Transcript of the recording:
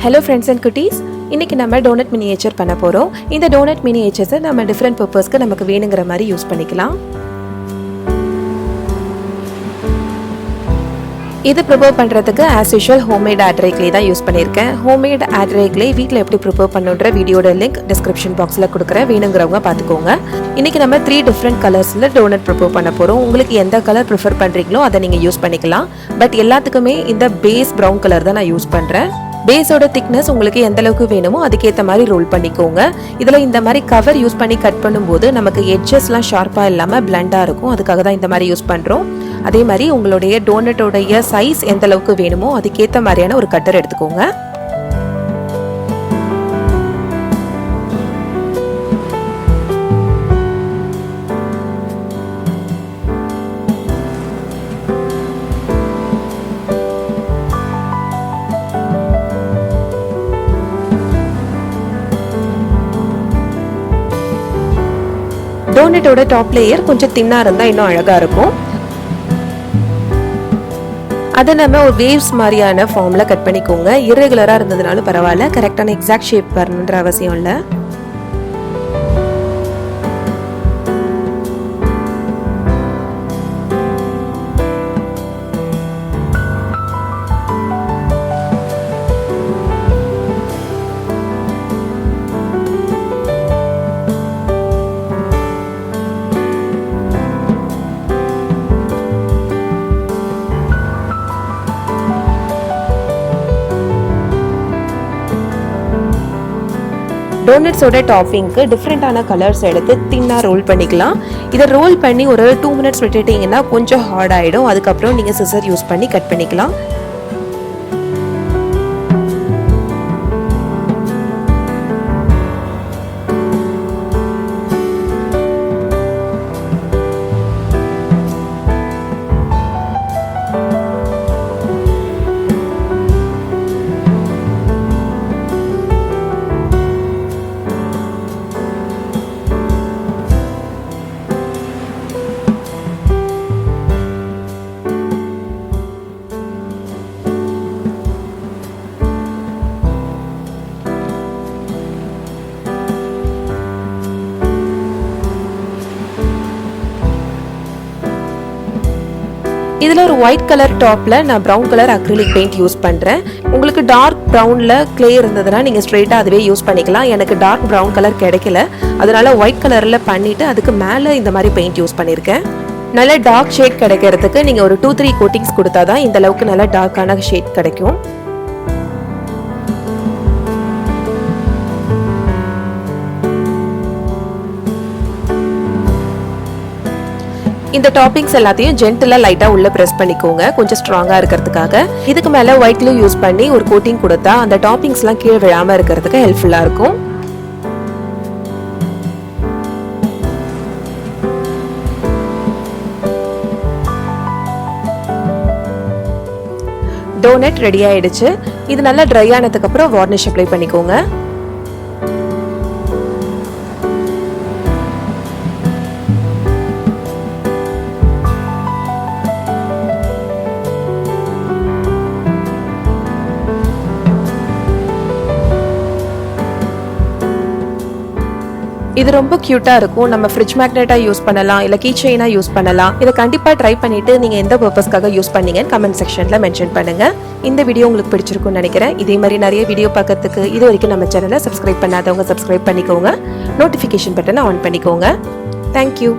Hello friends and cuties. இன்னைக்கு நம்ம donut miniature பண்ண போறோம். இந்த டோனட் மினியேச்சர்ஸ் நம்ம டிஃபரண்ட் பர்பஸ்க்கு நமக்கு வேணுங்கிற மாதிரி யூஸ் பண்ணிக்கலாம். இது ப்ரிப்பேர் பண்றதுக்கு as usual homemade ad rag தான் யூஸ் பண்ணிருக்கேன். homemade ad rag வீட்ல எப்படி ப்ரிப்பேர் பண்ணனும்ன்ற வீடியோட லிங்க் டிஸ்கிரிப்ஷன் பாக்ஸ்ல கொடுக்கிறேன். வேணும்ங்கறவங்க பாத்துக்கோங்க. இன்னைக்கு நம்ம 3 டிஃபரண்ட் கலர்ஸ்ல டோனட் ப்ரிப்பேர் பண்ண போறோம். உங்களுக்கு எந்த கலர் ப்ரிஃபர் பண்றீங்களோ அதை நீங்க யூஸ் பண்ணிக்கலாம். பட் எல்லாத்துக்குமே இந்த பேஸ் brown கலர் தான் நான் யூஸ் பண்றேன். பேஸோட திக்னஸ் உங்களுக்கு எந்த அளவுக்கு வேணுமோ அதுக்கேற்ற மாதிரி ரோல் பண்ணிக்கோங்க. இதில் இந்த மாதிரி கவர் யூஸ் பண்ணி கட் பண்ணும்போது நமக்கு எட்ஜஸ்லாம் ஷார்ப்பாக இல்லாமல் பிளண்டாக இருக்கும். அதுக்காக தான் இந்த மாதிரி யூஸ் பண்ணுறோம். அதே மாதிரி உங்களுடைய டோனட்டோடைய சைஸ் எந்த அளவுக்கு வேணுமோ அதுக்கேற்ற மாதிரியான ஒரு கட்டர் எடுத்துக்கோங்க. டோனட்டோட டாப் லேயர் கொஞ்சம் தின்னா இருந்தா இன்னும் அழகா இருக்கும். அதை நம்ம ஒரு வேவ்ஸ் மாதிரியான ஃபார்ம்ல கட் பண்ணிக்கோங்க. இர்ரெகுலரா இருந்ததுனாலும் பரவாயில்ல, கரெக்டான எக்ஸாக்ட் ஷேப் வரணுன்ற அவசியம் இல்லை. டோனட்ஸோட டாப்பிங்க்கு டிஃப்ரெண்டான கலர்ஸ் எடுத்து தின்னாக ரோல் பண்ணிக்கலாம். இதை ரோல் பண்ணி ஒரு 2 மினிட்ஸ் விட்டுட்டிங்கன்னா கொஞ்சம் ஹார்ட் ஆகிடும். அதுக்கப்புறம் நீங்கள் சிசர் யூஸ் பண்ணி கட் பண்ணிக்கலாம். இதில் ஒரு ஒயிட் கலர் டாப்பில் நான் brown colour acrylic paint use பண்ணுறேன். உங்களுக்கு டார்க் ப்ரௌனில் கிளே இருந்ததுன்னா நீங்கள் ஸ்ட்ரெயிட்டாக அதுவே யூஸ் பண்ணிக்கலாம். எனக்கு டார்க் ப்ரௌன் கலர் கிடைக்கல, அதனால ஒயிட் கலரில் பண்ணிவிட்டு அதுக்கு மேலே இந்த மாதிரி பெயிண்ட் யூஸ் பண்ணியிருக்கேன். நல்ல டார்க் ஷேட் கிடைக்கிறதுக்கு நீங்கள் ஒரு 2-3 கோட்டிங்ஸ் கொடுத்தா தான் இந்த அளவுக்கு நல்ல டார்க்கான ஷேட் கிடைக்கும். இந்த டாப்பிங்ஸ் எல்லாத்தையும் ஜென்டிலா லைட்டா உள்ள பிரஸ் பண்ணிக்கோங்க, கொஞ்சம் ஸ்ட்ராங்கா இருக்கிறதுக்காக. இதுக்கு மேல ஒயிட் க்ளூ யூஸ் பண்ணி ஒரு கோட்டிங் கொடுத்தா அந்த டாப்பிங்ஸ் எல்லாம் கீழே விழாம இருக்கிறதுக்கு ஹெல்ப்ஃபுல்லா இருக்கும். டோனட் ரெடி ஆயிடுச்சு. இது நல்லா ட்ரை ஆனதுக்கு அப்புறம் வார்னிஷ் அப்ளை பண்ணிக்கோங்க. இது ரொம்ப கியூட்டா இருக்கும். நம்ம ஃப்ரிட்ஜ் மேக்னெட்டா யூஸ் பண்ணலாம், இல்ல கீச்செயினா யூஸ் பண்ணலாம். இதை கண்டிப்பா ட்ரை பண்ணிட்டு நீங்க எந்த பர்பஸ்க்காக யூஸ் பண்ணீங்கன்னு கமெண்ட் செக்ஷன்ல மென்ஷன் பண்ணுங்க. இந்த வீடியோ உங்களுக்கு பிடிச்சிருக்கும்னு நினைக்கிறேன். இதே மாதிரி நிறைய வீடியோ பார்க்கறதுக்கு இது வரைக்கும் நம்ம சேனலை சப்ஸ்கிரைப் பண்ணாதவங்க சப்ஸ்கிரைப் பண்ணிக்கோங்க. நோட்டிஃபிகேஷன் பட்டனை ஆன் பண்ணிக்கோங்க. தேங்க்யூ.